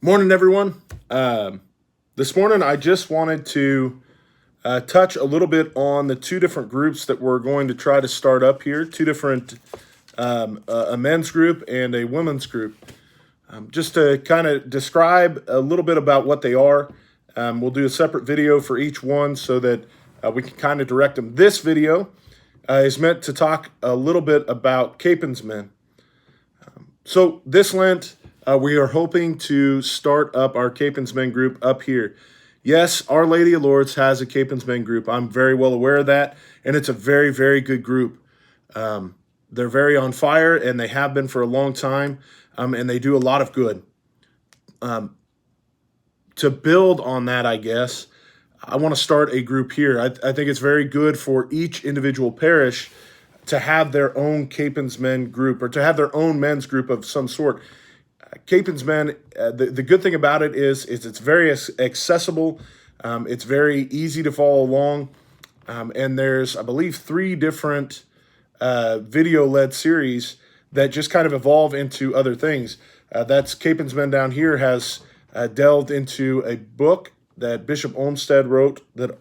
Morning, everyone. This morning, I just wanted to touch a little bit on the two different groups that we're going to try to start up here. Two different, a men's group and a women's group. Just to kind of describe a little bit about what they are. We'll do a separate video for each one so that we can kind of direct them. This video is meant to talk a little bit about Kapaun's men. So this Lent, we are hoping to start up our Kapaun's Men group up here. Yes, Our Lady of Lourdes has a Kapaun's Men group. I'm very well aware of that, and it's a very, very good group. They're very on fire, and they have been for a long time, and they do a lot of good. To build on that, I guess, I want to start a group here. I think it's very good for each individual parish to have their own Kapaun's Men group, or to have their own men's group of some sort. Kapaun's Men, the good thing about it is it's very accessible. It's very easy to follow along. And there's, I believe, 3 different video-led series that just kind of evolve into other things. That's Kapaun's Men down here has delved into a book that Bishop Olmsted wrote. There's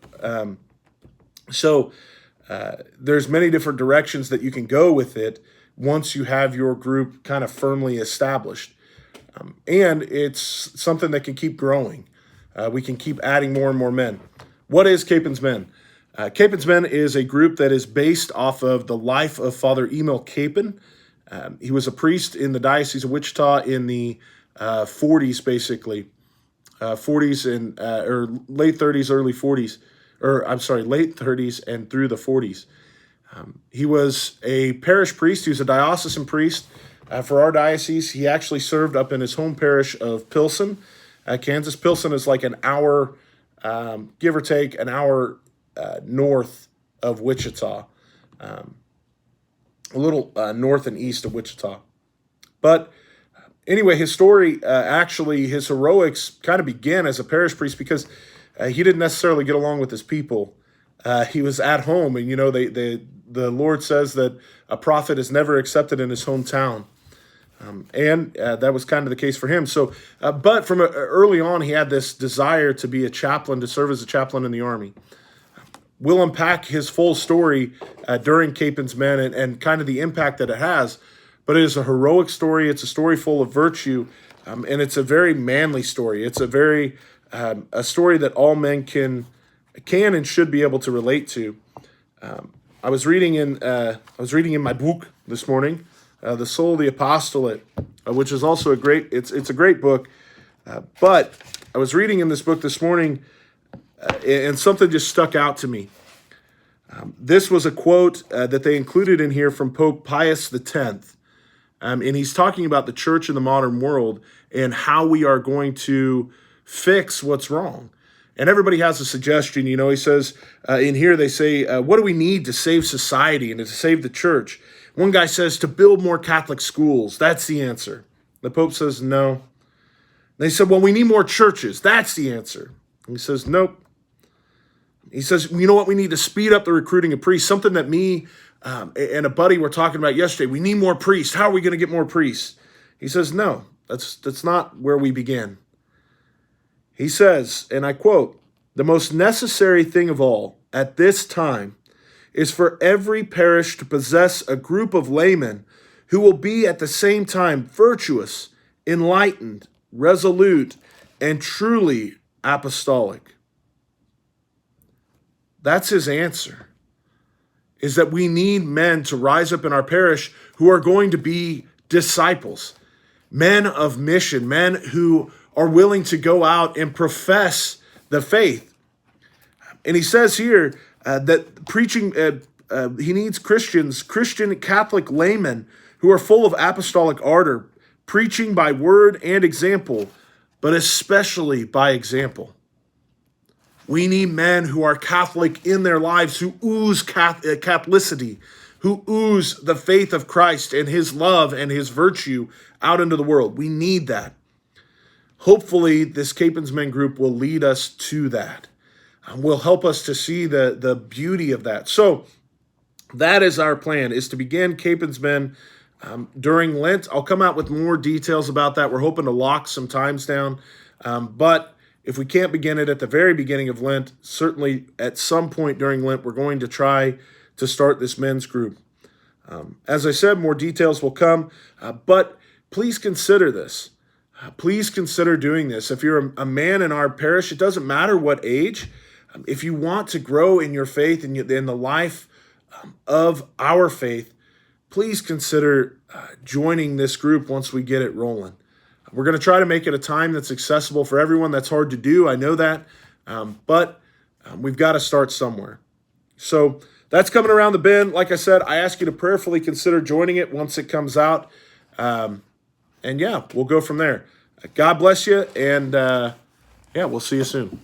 many different directions that you can go with it once you have your group kind of firmly established. And it's something that can keep growing. We can keep adding more and more men. What is Kapaun's Men? Kapaun's Men is a group that is based off of the life of Father Emil Kapaun. He was a priest in the Diocese of Wichita in the 40s, basically. 40s and or late 30s, early 40s. Late 30s and through the 40s. He was a parish priest. He was a diocesan priest. For our diocese, he actually served up in his home parish of Pilsen, Kansas. Pilsen is like an hour, give or take, an hour north of Wichita, a little north and east of Wichita. But anyway, his story, his heroics kind of began as a parish priest because he didn't necessarily get along with his people. He was at home, and the Lord says that a prophet is never accepted in his hometown. And that was kind of the case for him. So, but from early on, he had this desire to be a chaplain, to serve as a chaplain in the army. We'll unpack his full story during Kapaun's Men and kind of the impact that it has. But it is a heroic story. It's a story full of virtue, and it's a very manly story. It's a story that all men can and should be able to relate to. I was reading in my book this morning. The Soul of the Apostolate, which is also it's a great book. But I was reading in this book this morning, and something just stuck out to me. This was a quote that they included in here from Pope Pius X. And he's talking about the church in the modern world and how we are going to fix what's wrong. And everybody has a suggestion. He says, in here they say, what do we need to save society and to save the church? One guy says to build more Catholic schools. That's the answer. The Pope says no. They said, well, we need more churches. That's the answer. And he says, nope. He says, you know what? We need to speed up the recruiting of priests. Something that me and a buddy were talking about yesterday. We need more priests. How are we going to get more priests? He says, no, that's not where we begin. He says, and I quote, the most necessary thing of all at this time is for every parish to possess a group of laymen who will be at the same time virtuous, enlightened, resolute, and truly apostolic. That's his answer, is that we need men to rise up in our parish who are going to be disciples, men of mission, men who are willing to go out and profess the faith. And he says here, that preaching, he needs Christian Catholic laymen who are full of apostolic ardor, preaching by word and example, but especially by example. We need men who are Catholic in their lives, who ooze Catholicity, who ooze the faith of Christ and his love and his virtue out into the world. We need that. Hopefully, this Kapaun's Men group will lead us to that. Will help us to see the beauty of that. So that is our plan, is to begin Kapaun's Men during Lent. I'll come out with more details about that. We're hoping to lock some times down. But if we can't begin it at the very beginning of Lent, certainly at some point during Lent, we're going to try to start this men's group. As I said, more details will come, but please consider this. Please consider doing this. If you're a man in our parish, it doesn't matter what age. If you want to grow in your faith and in the life of our faith, please consider joining this group once we get it rolling. We're going to try to make it a time that's accessible for everyone. That's hard to do, I know that, but we've got to start somewhere. So that's coming around the bend. Like I said, I ask you to prayerfully consider joining it once it comes out. And yeah, we'll go from there. God bless you, and yeah, we'll see you soon.